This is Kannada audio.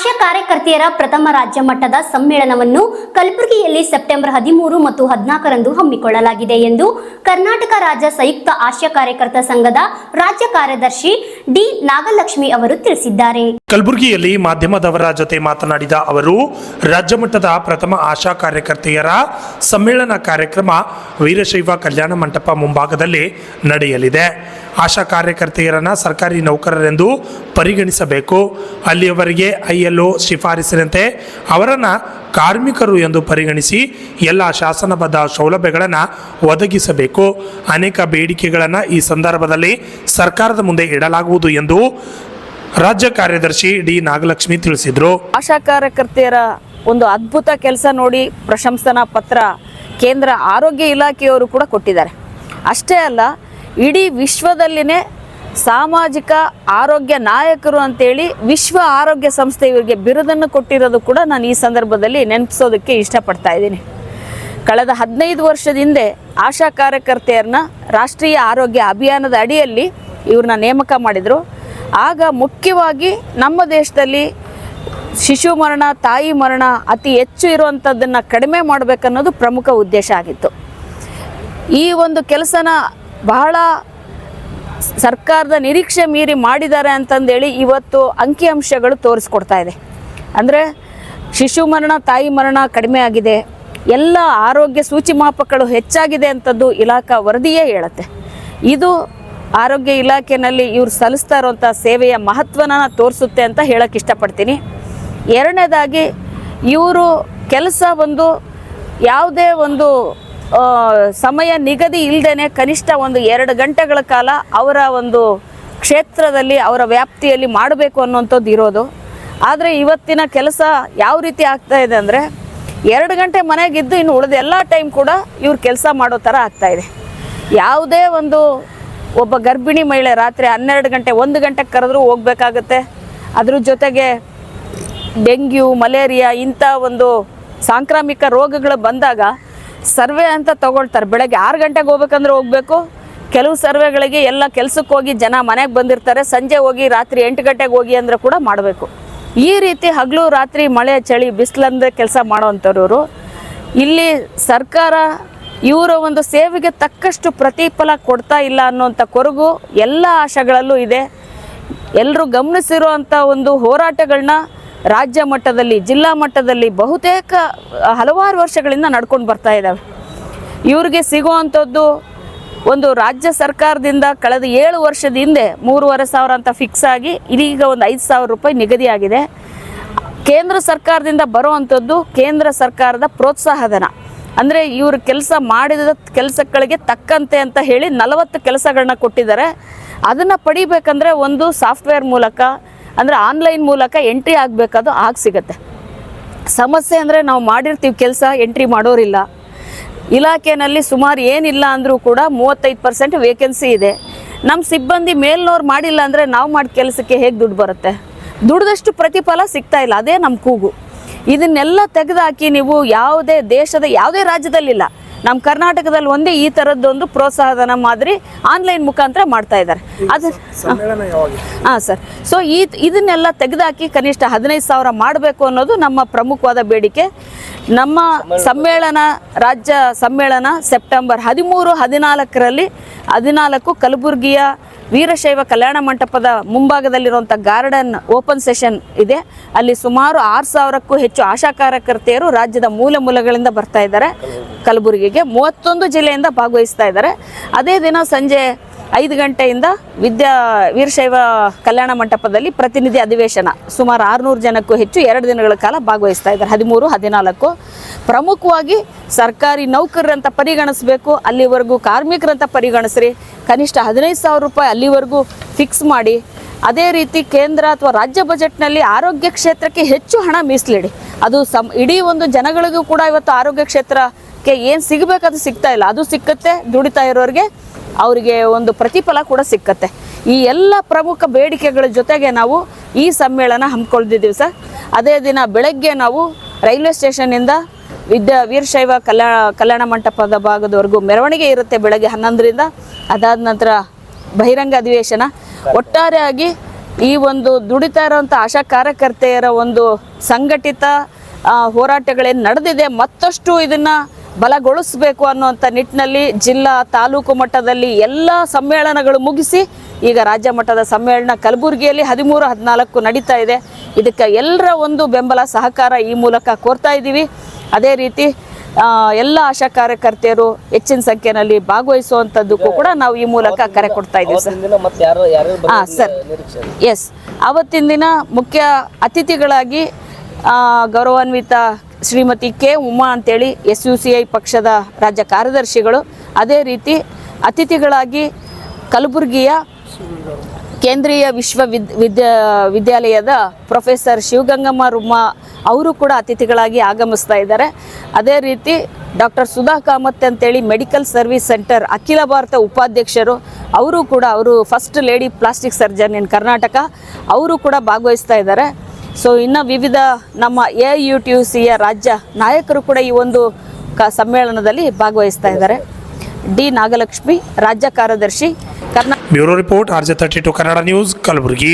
ಆಶಾ ಕಾರ್ಯಕರ್ತೆಯರ ಪ್ರಥಮ ರಾಜ್ಯ ಮಟ್ಟದ ಸಮ್ಮೇಳನವನ್ನು ಕಲಬುರಗಿಯಲ್ಲಿ ಸೆಪ್ಟೆಂಬರ್ 13 ಮತ್ತು 14ರಂದು ಹಮ್ಮಿಕೊಳ್ಳಲಾಗಿದೆ ಎಂದು ಕರ್ನಾಟಕ ರಾಜ್ಯ ಸಂಯುಕ್ತ ಆಶಾ ಕಾರ್ಯಕರ್ತ ಸಂಘದ ರಾಜ್ಯ ಕಾರ್ಯದರ್ಶಿ ಡಿ ನಾಗಲಕ್ಷ್ಮಿ ಅವರು ತಿಳಿಸಿದ್ದಾರೆ. ಕಲಬುರಗಿಯಲ್ಲಿ ಮಾಧ್ಯಮದವರ ಜೊತೆ ಮಾತನಾಡಿದ ಅವರು, ರಾಜ್ಯ ಮಟ್ಟದ ಪ್ರಥಮ ಆಶಾ ಕಾರ್ಯಕರ್ತೆಯರ ಸಮ್ಮೇಳನ ಕಾರ್ಯಕ್ರಮ ವೀರಶೈವ ಕಲ್ಯಾಣ ಮಂಟಪ ಮುಂಭಾಗದಲ್ಲಿ ನಡೆಯಲಿದೆ. ಆಶಾ ಕಾರ್ಯಕರ್ತೆಯರನ್ನ ಸರ್ಕಾರಿ ನೌಕರರೆಂದು ಪರಿಗಣಿಸಬೇಕು. ಅಲ್ಲಿಯವರೆಗೆ ILO ಶಿಫಾರಸಿನಂತೆ ಅವರನ್ನು ಕಾರ್ಮಿಕರು ಎಂದು ಪರಿಗಣಿಸಿ ಎಲ್ಲ ಶಾಸನಬದ್ಧ ಸೌಲಭ್ಯಗಳನ್ನು ಒದಗಿಸಬೇಕು. ಅನೇಕ ಬೇಡಿಕೆಗಳನ್ನು ಈ ಸಂದರ್ಭದಲ್ಲಿ ಸರ್ಕಾರದ ಮುಂದೆ ಇಡಲಾಗುವುದು ಎಂದು ರಾಜ್ಯ ಕಾರ್ಯದರ್ಶಿ ಡಿ ನಾಗಲಕ್ಷ್ಮಿ ತಿಳಿಸಿದರು. ಆಶಾ ಕಾರ್ಯಕರ್ತೆಯರ ಒಂದು ಅದ್ಭುತ ಕೆಲಸ ನೋಡಿ ಪ್ರಶಂಸನಾ ಪತ್ರ ಕೇಂದ್ರ ಆರೋಗ್ಯ ಇಲಾಖೆಯವರು ಕೂಡ ಕೊಟ್ಟಿದ್ದಾರೆ. ಅಷ್ಟೇ ಅಲ್ಲ, ಇಡೀ ವಿಶ್ವದಲ್ಲಿನೇ ಸಾಮಾಜಿಕ ಆರೋಗ್ಯ ನಾಯಕರು ಅಂತೇಳಿ ವಿಶ್ವ ಆರೋಗ್ಯ ಸಂಸ್ಥೆ ಇವರಿಗೆ ಬಿರುದನ್ನು ಕೊಟ್ಟಿರೋದು ಕೂಡ ನಾನು ಈ ಸಂದರ್ಭದಲ್ಲಿ ನೆನಪಿಸೋದಕ್ಕೆ ಇಷ್ಟಪಡ್ತಾ ಇದ್ದೀನಿ. ಕಳೆದ 15 ವರ್ಷದ ಹಿಂದೆ ಆಶಾ ಕಾರ್ಯಕರ್ತೆಯರನ್ನ ರಾಷ್ಟ್ರೀಯ ಆರೋಗ್ಯ ಅಭಿಯಾನದ ಅಡಿಯಲ್ಲಿ ಇವ್ರನ್ನ ನೇಮಕ ಮಾಡಿದರು. ಆಗ ಮುಖ್ಯವಾಗಿ ನಮ್ಮ ದೇಶದಲ್ಲಿ ಶಿಶು ಮರಣ, ತಾಯಿ ಮರಣ ಅತಿ ಹೆಚ್ಚು ಇರುವಂಥದ್ದನ್ನು ಕಡಿಮೆ ಮಾಡಬೇಕನ್ನೋದು ಪ್ರಮುಖ ಉದ್ದೇಶ ಆಗಿತ್ತು. ಈ ಒಂದು ಕೆಲಸನ ಬಹಳ ಸರ್ಕಾರದ ನಿರೀಕ್ಷೆ ಮೀರಿ ಮಾಡಿದ್ದಾರೆ ಅಂತಂದೇಳಿ ಇವತ್ತು ಅಂಕಿಅಂಶಗಳು ತೋರಿಸ್ಕೊಡ್ತಾ ಇದೆ. ಅಂದರೆ ಶಿಶು ಮರಣ, ತಾಯಿ ಮರಣ ಕಡಿಮೆ ಆಗಿದೆ, ಎಲ್ಲ ಆರೋಗ್ಯ ಸೂಚಿಮಾಪಕಗಳು ಹೆಚ್ಚಾಗಿದೆ ಅಂತದ್ದು ಇಲಾಖಾ ವರದಿಯೇ ಹೇಳುತ್ತೆ. ಇದು ಆರೋಗ್ಯ ಇಲಾಖೆಯಲ್ಲಿ ಇವ್ರು ಸಲ್ಲಿಸ್ತಾ ಇರುವಂಥ ಸೇವೆಯ ಮಹತ್ವನ ತೋರಿಸುತ್ತೆ ಅಂತ ಹೇಳಕ್ಕೆ ಇಷ್ಟಪಡ್ತೀನಿ. ಎರಡನೇದಾಗಿ ಇವರು ಕೆಲಸ ಯಾವುದೇ ಒಂದು ಸಮಯ ನಿಗದಿ ಇಲ್ಲದೇ ಕನಿಷ್ಠ 2 ಗಂಟೆಗಳ ಕಾಲ ಅವರ ಒಂದು ಕ್ಷೇತ್ರದಲ್ಲಿ ಅವರ ವ್ಯಾಪ್ತಿಯಲ್ಲಿ ಮಾಡಬೇಕು ಅನ್ನೋಂಥದ್ದು ಇರೋದು. ಆದರೆ ಇವತ್ತಿನ ಕೆಲಸ ಯಾವ ರೀತಿ ಆಗ್ತಾ ಇದೆ ಅಂದರೆ 2 ಗಂಟೆ ಮನೆಗಿದ್ದು ಇನ್ನು ಉಳಿದ ಎಲ್ಲ ಟೈಮ್ ಕೂಡ ಇವ್ರು ಕೆಲಸ ಮಾಡೋ ಥರ ಆಗ್ತಾಯಿದೆ. ಯಾವುದೇ ಒಬ್ಬ ಗರ್ಭಿಣಿ ಮಹಿಳೆ ರಾತ್ರಿ 12 ಗಂಟೆ 1 ಗಂಟೆಗೆ ಕರೆದ್ರೂ ಹೋಗಬೇಕಾಗತ್ತೆ. ಅದ್ರ ಜೊತೆಗೆ ಡೆಂಗ್ಯೂ, ಮಲೇರಿಯಾ ಇಂಥ ಸಾಂಕ್ರಾಮಿಕ ರೋಗಗಳು ಬಂದಾಗ ಸರ್ವೆ ಅಂತ ತಗೊಳ್ತಾರೆ. ಬೆಳಗ್ಗೆ 6 ಗಂಟೆಗೆ ಹೋಗ್ಬೇಕಂದ್ರೆ ಹೋಗಬೇಕು. ಕೆಲವು ಸರ್ವೆಗಳಿಗೆ ಎಲ್ಲ ಕೆಲಸಕ್ಕೆ ಹೋಗಿ ಜನ ಮನೆಗೆ ಬಂದಿರ್ತಾರೆ, ಸಂಜೆ ಹೋಗಿ ರಾತ್ರಿ 8 ಗಂಟೆಗೆ ಹೋಗಿ ಅಂದರೆ ಕೂಡ ಮಾಡಬೇಕು. ಈ ರೀತಿ ಹಗಲು ರಾತ್ರಿ ಮಳೆ ಚಳಿ ಬಿಸಿಲಂದ್ರೆ ಕೆಲಸ ಮಾಡೋವಂಥವ್ರು. ಇಲ್ಲಿ ಸರ್ಕಾರ ಇವರ ಸೇವೆಗೆ ತಕ್ಕಷ್ಟು ಪ್ರತಿಫಲ ಕೊಡ್ತಾ ಇಲ್ಲ ಅನ್ನೋಂಥ ಕೊರಗು ಎಲ್ಲ ಆಶಾಗಳಲ್ಲೂ ಇದೆ. ಎಲ್ಲರೂ ಗಮನಿಸಿರುವಂಥ ಹೋರಾಟಗಳನ್ನ ರಾಜ್ಯ ಮಟ್ಟದಲ್ಲಿ, ಜಿಲ್ಲಾ ಮಟ್ಟದಲ್ಲಿ ಬಹುತೇಕ ಹಲವಾರು ವರ್ಷಗಳಿಂದ ನಡ್ಕೊಂಡು ಬರ್ತಾ ಇದ್ದಾವೆ. ಇವ್ರಿಗೆ ಸಿಗುವಂಥದ್ದು ರಾಜ್ಯ ಸರ್ಕಾರದಿಂದ ಕಳೆದ 7 ವರ್ಷದ ಹಿಂದೆ 3,500 ಅಂತ ಫಿಕ್ಸ್ ಆಗಿ ಇದೀಗ 5,000 ರೂಪಾಯಿ ನಿಗದಿಯಾಗಿದೆ. ಕೇಂದ್ರ ಸರ್ಕಾರದಿಂದ ಬರುವಂಥದ್ದು ಕೇಂದ್ರ ಸರ್ಕಾರದ ಪ್ರೋತ್ಸಾಹಧನ. ಅಂದರೆ ಇವರು ಕೆಲಸ ಮಾಡಿದ ಕೆಲಸಗಳಿಗೆ ತಕ್ಕಂತೆ ಅಂತ ಹೇಳಿ 40 ಕೆಲಸಗಳನ್ನ ಕೊಟ್ಟಿದ್ದಾರೆ. ಅದನ್ನು ಪಡಿಬೇಕಂದ್ರೆ ಸಾಫ್ಟ್ವೇರ್ ಮೂಲಕ, ಅಂದರೆ ಆನ್ಲೈನ್ ಮೂಲಕ ಎಂಟ್ರಿ ಆಗಬೇಕಾದು ಸಿಗುತ್ತೆ. ಸಮಸ್ಯೆ ಅಂದರೆ ನಾವು ಮಾಡಿರ್ತೀವಿ ಕೆಲಸ, ಎಂಟ್ರಿ ಮಾಡೋರಿಲ್ಲ. ಇಲಾಖೆಯಲ್ಲಿ ಸುಮಾರು ಏನಿಲ್ಲ ಅಂದರೂ ಕೂಡ 35% ವೇಕೆನ್ಸಿ ಇದೆ. ನಮ್ಮ ಸಿಬ್ಬಂದಿ ಮೇಲ್ನವ್ರು ಮಾಡಿಲ್ಲ ಅಂದರೆ ನಾವು ಮಾಡಿದ ಕೆಲಸಕ್ಕೆ ಹೇಗೆ ದುಡ್ಡು ಬರುತ್ತೆ? ದುಡ್ದಷ್ಟು ಪ್ರತಿಫಲ ಸಿಗ್ತಾ ಇಲ್ಲ. ಅದೇ ನಮ್ಮ ಕೂಗು. ಇದನ್ನೆಲ್ಲ ತೆಗೆದುಹಾಕಿ ನೀವು ಯಾವುದೇ ದೇಶದ ಯಾವುದೇ ರಾಜ್ಯದಲ್ಲಿಲ್ಲ, ನಮ್ಮ ಕರ್ನಾಟಕದಲ್ಲಿ ಒಂದೇ ಈ ಥರದ್ದೊಂದು ಪ್ರೋತ್ಸಾಹಧನ ಮಾದರಿ ಆನ್ಲೈನ್ ಮುಖಾಂತರ ಮಾಡ್ತಾ ಇದ್ದಾರೆ. ಅದು ಹಾಂ ಸರ್. ಸೊ ಇದನ್ನೆಲ್ಲ ತೆಗೆದುಹಾಕಿ ಕನಿಷ್ಠ 15,000 ಮಾಡಬೇಕು ಅನ್ನೋದು ನಮ್ಮ ಪ್ರಮುಖವಾದ ಬೇಡಿಕೆ. ನಮ್ಮ ರಾಜ್ಯ ಸಮ್ಮೇಳನ ಸೆಪ್ಟೆಂಬರ್ 13, 14ರಲ್ಲಿ 14 ಕಲಬುರಗಿಯ ವೀರಶೈವ ಕಲ್ಯಾಣ ಮಂಟಪದ ಮುಂಭಾಗದಲ್ಲಿರುವಂಥ ಗಾರ್ಡನ್ ಓಪನ್ ಸೆಷನ್ ಇದೆ. ಅಲ್ಲಿ ಸುಮಾರು 6,000ಕ್ಕೂ ಹೆಚ್ಚು ಆಶಾ ಕಾರ್ಯಕರ್ತೆಯರು ರಾಜ್ಯದ ಮೂಲೆಗಳಿಂದ ಬರ್ತಾ ಇದ್ದಾರೆ. ಕಲಬುರಗಿಗೆ 31 ಜಿಲ್ಲೆಯಿಂದ ಭಾಗವಹಿಸ್ತಾ ಇದ್ದಾರೆ. ಅದೇ ದಿನ ಸಂಜೆ 5 ಗಂಟೆಯಿಂದ ವೀರಶೈವ ಕಲ್ಯಾಣ ಮಂಟಪದಲ್ಲಿ ಪ್ರತಿನಿಧಿ ಅಧಿವೇಶನ ಸುಮಾರು 600 ಜನಕ್ಕೂ ಹೆಚ್ಚು 2 ದಿನಗಳ ಕಾಲ ಭಾಗವಹಿಸ್ತಾ ಇದ್ದಾರೆ. 13, 14 ಪ್ರಮುಖವಾಗಿ ಸರ್ಕಾರಿ ನೌಕರರಂತ ಪರಿಗಣಿಸಬೇಕು. ಅಲ್ಲಿವರೆಗೂ ಕಾರ್ಮಿಕರಂತ ಪರಿಗಣಿಸ್ರಿ. ಕನಿಷ್ಠ 15,000 ರೂಪಾಯಿ ಅಲ್ಲಿವರೆಗೂ ಫಿಕ್ಸ್ ಮಾಡಿ. ಅದೇ ರೀತಿ ಕೇಂದ್ರ ಅಥವಾ ರಾಜ್ಯ ಬಜೆಟ್ನಲ್ಲಿ ಆರೋಗ್ಯ ಕ್ಷೇತ್ರಕ್ಕೆ ಹೆಚ್ಚು ಹಣ ಮೀಸಲಿಡಿ. ಅದು ಇಡೀ ಜನಗಳಿಗೂ ಕೂಡ ಇವತ್ತು ಆರೋಗ್ಯ ಕ್ಷೇತ್ರಕ್ಕೆ ಏನು ಸಿಗಬೇಕದು ಸಿಗ್ತಾ ಇಲ್ಲ. ಅದು ಸಿಕ್ಕತ್ತೆ. ದುಡಿತಾ ಇರೋರಿಗೆ ಅವರಿಗೆ ಪ್ರತಿಫಲ ಕೂಡ ಸಿಕ್ಕತ್ತೆ. ಈ ಎಲ್ಲ ಪ್ರಮುಖ ಬೇಡಿಕೆಗಳ ಜೊತೆಗೆ ನಾವು ಈ ಸಮ್ಮೇಳನ ಹಮ್ಮಿಕೊಳ್ತಿದ್ದೀವಿ ಸರ್. ಅದೇ ದಿನ ಬೆಳಗ್ಗೆ ನಾವು ರೈಲ್ವೆ ಸ್ಟೇಷನ್ನಿಂದ ವೀರಶೈವ ಕಲ್ಯಾಣ ಮಂಟಪದ ಭಾಗದವರೆಗೂ ಮೆರವಣಿಗೆ ಇರುತ್ತೆ ಬೆಳಗ್ಗೆ 11ರಿಂದ. ಅದಾದ ನಂತರ ಬಹಿರಂಗ ಅಧಿವೇಶನ. ಒಟ್ಟಾರೆಯಾಗಿ ಈ ಒಂದು ದುಡಿತಾ ಇರೋಂಥ ಆಶಾ ಕಾರ್ಯಕರ್ತೆಯರ ಒಂದು ಸಂಘಟಿತ ಹೋರಾಟಗಳೇನು ನಡೆದಿದೆ, ಮತ್ತಷ್ಟು ಇದನ್ನು ಬಲಗೊಳಿಸಬೇಕು ಅನ್ನುವಂಥ ನಿಟ್ಟಿನಲ್ಲಿ ಜಿಲ್ಲಾ ತಾಲೂಕು ಮಟ್ಟದಲ್ಲಿ ಎಲ್ಲ ಸಮ್ಮೇಳನಗಳು ಮುಗಿಸಿ ಈಗ ರಾಜ್ಯ ಮಟ್ಟದ ಸಮ್ಮೇಳನ ಕಲಬುರಗಿಯಲ್ಲಿ 13-14 ನಡೀತಾ ಇದೆ. ಇದಕ್ಕೆ ಎಲ್ಲರ ಒಂದು ಬೆಂಬಲ ಸಹಕಾರ ಈ ಮೂಲಕ ಕೋರ್ತಾ ಇದ್ದೀವಿ. ಅದೇ ರೀತಿ ಎಲ್ಲ ಆಶಾ ಕಾರ್ಯಕರ್ತೆಯರು ಹೆಚ್ಚಿನ ಸಂಖ್ಯೆಯಲ್ಲಿ ಭಾಗವಹಿಸುವಂಥದ್ದಕ್ಕೂ ಕೂಡ ನಾವು ಈ ಮೂಲಕ ಕರೆ ಕೊಡ್ತಾ ಇದ್ದೀವಿ ಸರ್. ಸರ್, ಎಸ್, ಆವತ್ತಿನ ದಿನ ಮುಖ್ಯ ಅತಿಥಿಗಳಾಗಿ ಗೌರವಾನ್ವಿತ ಶ್ರೀಮತಿ ಕೆ ಉಮಾ ಅಂತೇಳಿ SUCI ಪಕ್ಷದ ರಾಜ್ಯ ಕಾರ್ಯದರ್ಶಿಗಳು, ಅದೇ ರೀತಿ ಅತಿಥಿಗಳಾಗಿ ಕಲಬುರಗಿಯ ಕೇಂದ್ರೀಯ ವಿದ್ಯಾಲಯದ ಪ್ರೊಫೆಸರ್ ಶಿವಗಂಗಮ್ಮ ರುಮ್ಮ ಅವರು ಕೂಡ ಅತಿಥಿಗಳಾಗಿ ಆಗಮಿಸ್ತಾ ಇದ್ದಾರೆ. ಅದೇ ರೀತಿ ಡಾಕ್ಟರ್ ಸುಧಾ ಕಾಮತ್ ಅಂತೇಳಿ ಮೆಡಿಕಲ್ ಸರ್ವಿಸ್ ಸೆಂಟರ್ ಅಖಿಲ ಭಾರತ ಉಪಾಧ್ಯಕ್ಷರು, ಅವರು ಫಸ್ಟ್ ಲೇಡಿ ಪ್ಲಾಸ್ಟಿಕ್ ಸರ್ಜನ್ ಇನ್ ಕರ್ನಾಟಕ, ಅವರು ಕೂಡ ಭಾಗವಹಿಸ್ತಾ ಇದ್ದಾರೆ. ಸೊ ಇನ್ನು ವಿವಿಧ ನಮ್ಮ AIUTUCಯ ರಾಜ್ಯ ನಾಯಕರು ಕೂಡ ಈ ಒಂದು ಸಮ್ಮೇಳನದಲ್ಲಿ ಭಾಗವಹಿಸ್ತಾ ಇದ್ದಾರೆ. ಡಿ ನಾಗಲಕ್ಷ್ಮಿ, ರಾಜ್ಯ ಕಾರ್ಯದರ್ಶಿ, bureau report RJ32 Kannada news, Kalaburagi.